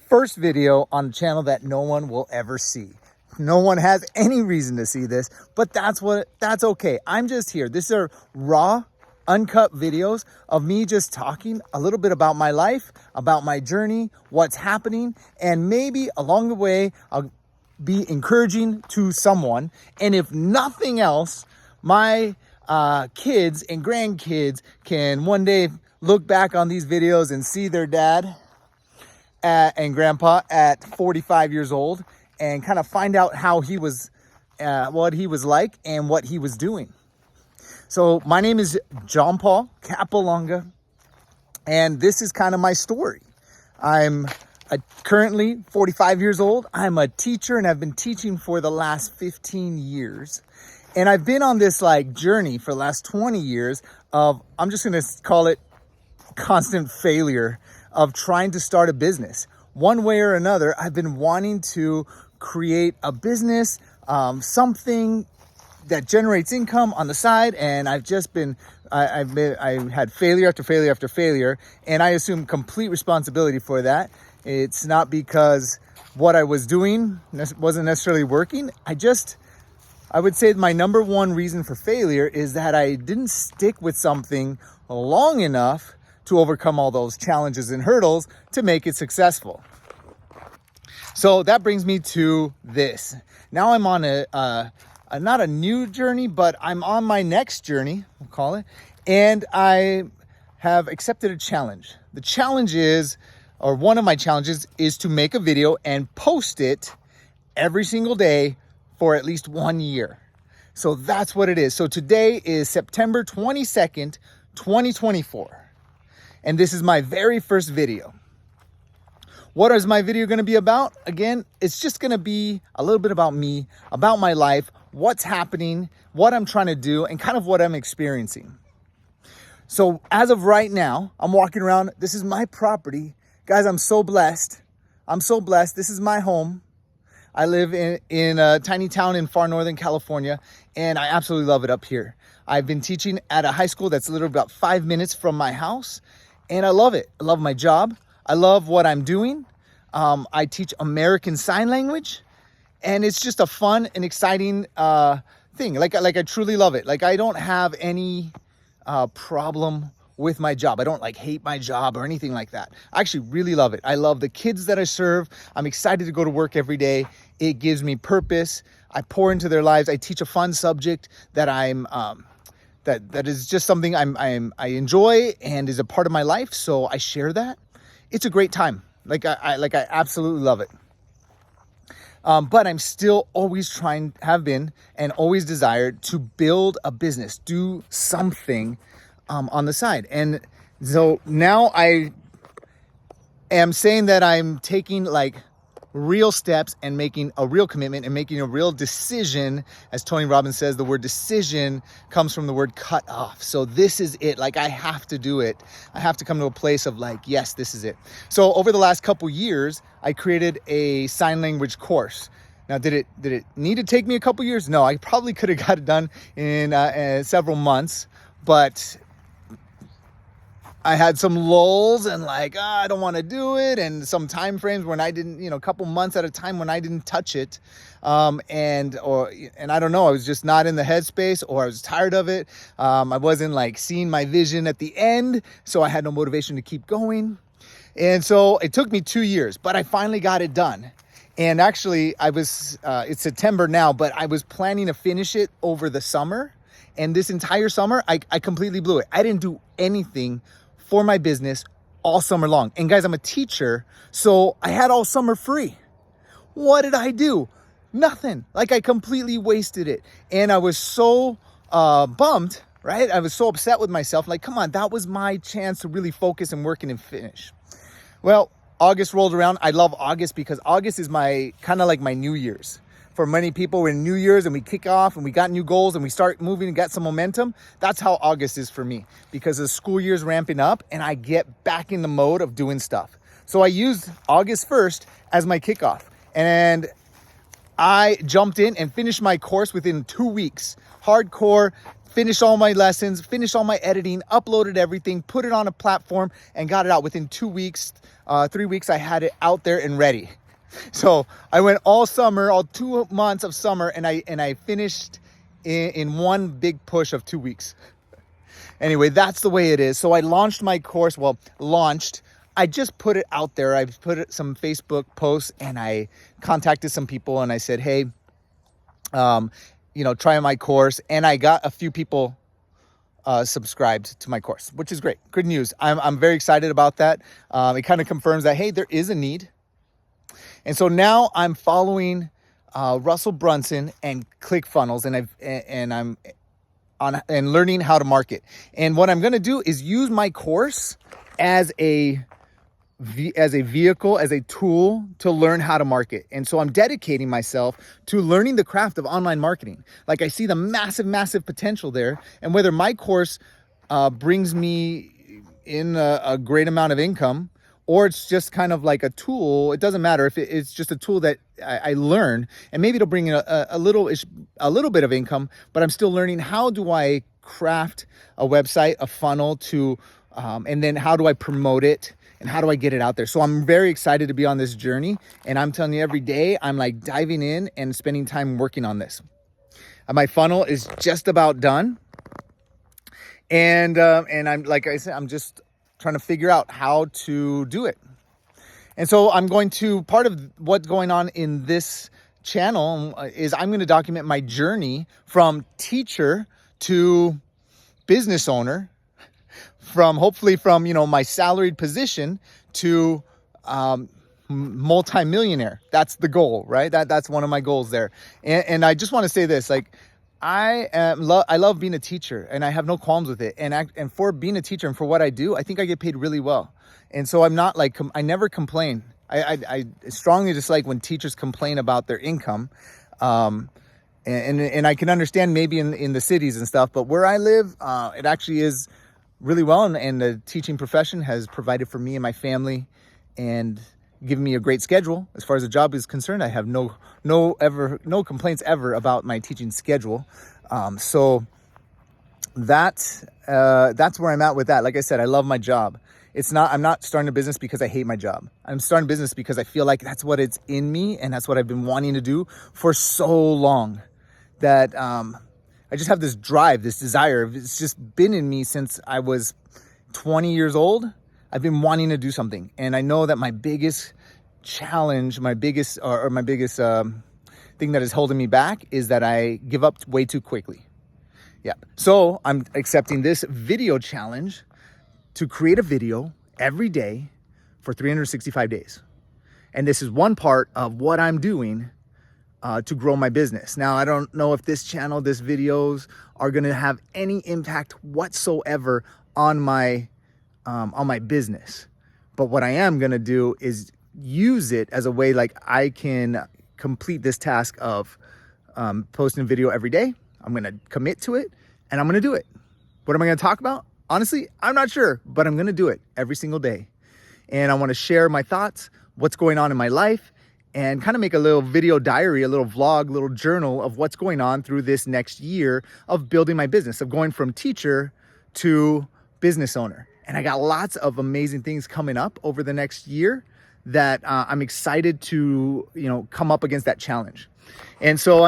first video on a channel that no one will ever see. No one has any reason to see this, but that's okay. I'm just here. These are raw, uncut videos of me just talking a little bit about my life, about my journey, what's happening, and maybe along the way, I'll be encouraging to someone. And if nothing else, my kids and grandkids can one day look back on these videos and see their dad and grandpa at 45 years old and kind of find out how he was, what he was like and what he was doing. So my name is John Paul Capolonga, and this is kind of my story. I'm currently 45 years old. I'm a teacher, and I've been teaching for the last 15 years. And I've been on this journey for the last 20 years of, I'm just going to call it constant failure of trying to start a business. One way or another, I've been wanting to create a business, something that generates income on the side, and I've just been, I had failure after failure after failure, and I assume complete responsibility for that. It's not because what I was doing wasn't necessarily working. I would say my number one reason for failure is that I didn't stick with something long enough to overcome all those challenges and hurdles to make it successful. So that brings me to this. Now I'm on not a new journey, but I'm on my next journey, we'll call it, and I have accepted a challenge. The challenge is, or one of my challenges is to make a video and post it every single day for at least 1 year. So that's what it is. So today is September 22nd, 2024. And this is my very first video. What is my video going to be about? Again, it's just going to be a little bit about me, about my life, what's happening, what I'm trying to do, and kind of what I'm experiencing. So as of right now, I'm walking around. This is my property. Guys, I'm so blessed. I'm so blessed. This is my home. I live in a tiny town in far northern California, and I absolutely love it up here. I've been teaching at a high school that's literally about 5 minutes from my house, and I love it. I love my job. I love what I'm doing. I teach American Sign Language, and it's just a fun and exciting thing. Like I truly love it. I don't have any problem with my job. I don't hate my job or anything like that. I actually really love it. I love the kids that I serve. I'm excited to go to work every day. It gives me purpose. I pour into their lives. I teach a fun subject that that is just something I enjoy and is a part of my life. So I share that. It's a great time. I absolutely love it. But I'm still always have been and always desired to build a business, do something on the side. And so now I am saying that I'm taking real steps and making a real commitment and making a real decision. As Tony Robbins says, the word decision comes from the word cut off. So this is it. I have to do it. I have to come to a place of yes, this is it. So over the last couple years, I created a sign language course. Now, did it need to take me a couple years? No, I probably could have got it done in several months, but I had some lulls and I don't want to do it, and some time frames when I didn't, a couple months at a time when I didn't touch it, and I don't know, I was just not in the headspace, or I was tired of it. I wasn't seeing my vision at the end, so I had no motivation to keep going, and so it took me 2 years, but I finally got it done. And actually, it's September now, but I was planning to finish it over the summer, and this entire summer I completely blew it. I didn't do anything for my business all summer long. And guys, I'm a teacher, so I had all summer free. What did I do? Nothing. I completely wasted it. And I was so bummed, right? I was so upset with myself. Come on, that was my chance to really focus and work and finish. Well, August rolled around. I love August because August is my kind of my New Year's. For many people, we're in New Year's and we kick off and we got new goals and we start moving and get some momentum. That's how August is for me, because the school year's ramping up and I get back in the mode of doing stuff. So I used August 1st as my kickoff, and I jumped in and finished my course within 2 weeks. Hardcore finished all my lessons, finished all my editing, uploaded everything, put it on a platform, and got it out. Within 2 weeks, 3 weeks, I had it out there and ready. So I went all summer, all 2 months of summer, and I finished in one big push of 2 weeks. Anyway, that's the way it is. So I launched my course. Well, I just put it out there. I put some Facebook posts, and I contacted some people, and I said, hey, try my course. And I got a few people subscribed to my course, which is great. Good news. I'm very excited about that. It kind of confirms that, hey, there is a need. And so now I'm following Russell Brunson and ClickFunnels, and I'm learning how to market. And what I'm going to do is use my course as a vehicle, as a tool to learn how to market. And so I'm dedicating myself to learning the craft of online marketing. Like, I see the massive potential there. And whether my course brings me in a great amount of income, or it's just kind of like a tool, it doesn't matter. If it's just a tool that I learn, and maybe it'll bring in a little bit of income, but I'm still learning, how do I craft a website, a funnel to, and then how do I promote it, and how do I get it out there? So I'm very excited to be on this journey, and I'm telling you, every day I'm like diving in and spending time working on this. My funnel is just about done, and I'm, like I said, I'm just trying to figure out how to do it. And so part of what's going on in this channel is I'm going to document my journey from teacher to business owner, hopefully from my salaried position to multi-millionaire. That's the goal, right? That's one of my goals there. And I just want to say this, like, I love being a teacher, and I have no qualms with it. And for being a teacher and for what I do, I think I get paid really well. And so I'm not like, I never complain. I strongly dislike when teachers complain about their income. And I can understand maybe in the cities and stuff, but where I live, it actually is really well. And the teaching profession has provided for me and my family, and given me a great schedule. As far as the job is concerned, I have no complaints ever about my teaching schedule. So that's where I'm at with that. Like I said, I love my job. I'm not starting a business because I hate my job. I'm starting a business because I feel like that's what it's in me, and that's what I've been wanting to do for so long, that I just have this drive, this desire. It's just been in me since I was 20 years old. I've been wanting to do something. And I know that my biggest challenge, my biggest thing that is holding me back is that I give up way too quickly. Yeah. So I'm accepting this video challenge to create a video every day for 365 days. And this is one part of what I'm doing to grow my business. Now, I don't know if this videos are going to have any impact whatsoever on my business. But what I am going to do is use it as a way, like, I can complete this task of posting a video every day. I'm going to commit to it, and I'm going to do it. What am I going to talk about? Honestly, I'm not sure, but I'm going to do it every single day. And I want to share my thoughts, what's going on in my life, and kind of make a little video diary, a little vlog, little journal of what's going on through this next year of building my business, of going from teacher to business owner. And I got lots of amazing things coming up over the next year that I'm excited to, come up against that challenge. And so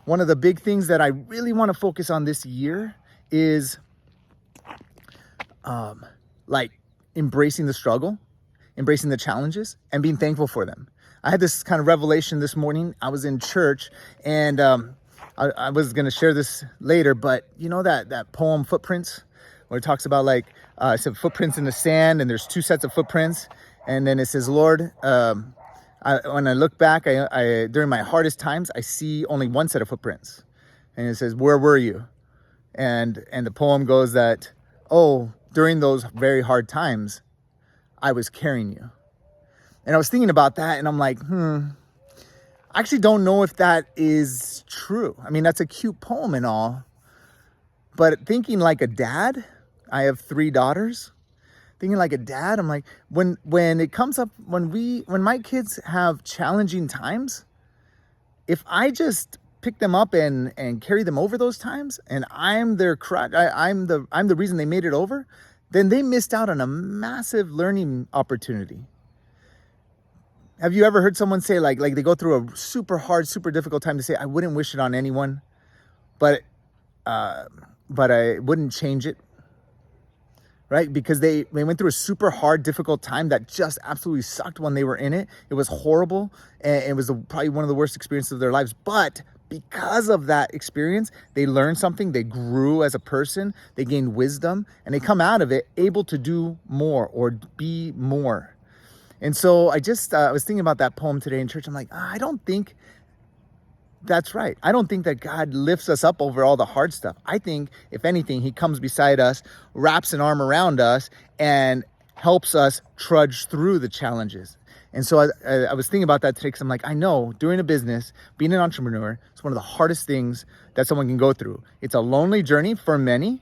one of the big things that I really want to focus on this year is embracing the struggle, embracing the challenges, and being thankful for them. I had this kind of revelation this morning. I was in church, and I was going to share this later, but that poem Footprints, where it talks about some footprints in the sand, and there's two sets of footprints. And then it says, Lord, when I look back, during my hardest times, I see only one set of footprints. And it says, where were you? And the poem goes that, during those very hard times, I was carrying you. And I was thinking about that, and I'm like, I actually don't know if that is true. I mean, that's a cute poem and all, but thinking like a dad, I have 3 daughters. Thinking like a dad, I'm like, when it comes up, when my kids have challenging times, if I just pick them up and carry them over those times, and I'm their crutch, I'm the reason they made it over, then they missed out on a massive learning opportunity. Have you ever heard someone say like they go through a super hard, super difficult time to say, I wouldn't wish it on anyone, but I wouldn't change it, right? Because they went through a super hard, difficult time that just absolutely sucked when they were in it. It was horrible, and it was probably one of the worst experiences of their lives. But because of that experience, they learned something, they grew as a person, they gained wisdom, and they come out of it able to do more or be more. And so I was thinking about that poem today in church. I'm like, I don't think that's right. I don't think that God lifts us up over all the hard stuff. I think, if anything, he comes beside us, wraps an arm around us, and helps us trudge through the challenges. And so I was thinking about that today, because I'm like, I know doing a business, being an entrepreneur, it's one of the hardest things that someone can go through. It's a lonely journey for many.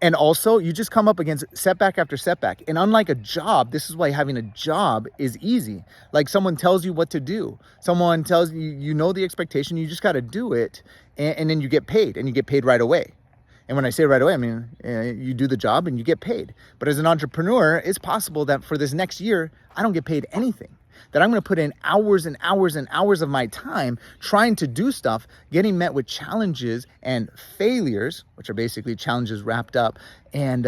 And also, you just come up against setback after setback. And unlike a job, this is why having a job is easy. Like, someone tells you what to do. Someone tells you, you know the expectation, you just got to do it. And then you get paid, and you get paid right away. And when I say right away, I mean, you do the job and you get paid. But as an entrepreneur, it's possible that for this next year, I don't get paid anything. That I'm going to put in hours and hours and hours of my time trying to do stuff, getting met with challenges and failures, which are basically challenges wrapped up, and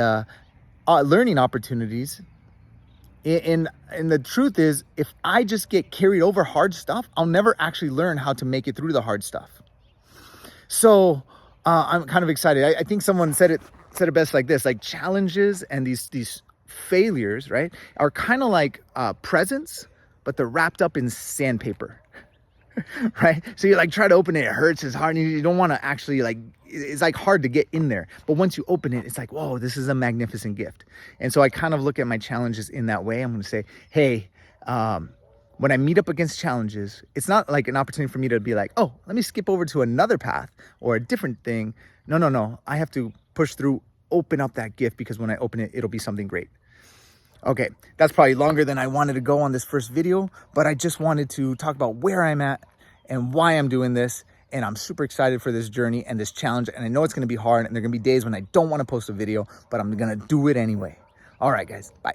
learning opportunities. And the truth is, if I just get carried over hard stuff, I'll never actually learn how to make it through the hard stuff. So I'm kind of excited. I think someone said it best like this: like, challenges and these failures, right, are kind of like presents, but they're wrapped up in sandpaper, right? So you like try to open it, it hurts, it's hard, and you don't want to actually, like, it's like hard to get in there. But once you open it, it's like, whoa, this is a magnificent gift. And so I kind of look at my challenges in that way. I'm going to say, hey, when I meet up against challenges, it's not like an opportunity for me to be like, oh, let me skip over to another path or a different thing. No. I have to push through, open up that gift, because when I open it, it'll be something great. Okay, that's probably longer than I wanted to go on this first video, but I just wanted to talk about where I'm at and why I'm doing this. And I'm super excited for this journey and this challenge. And I know it's going to be hard, and there are going to be days when I don't want to post a video, but I'm going to do it anyway. All right, guys, bye.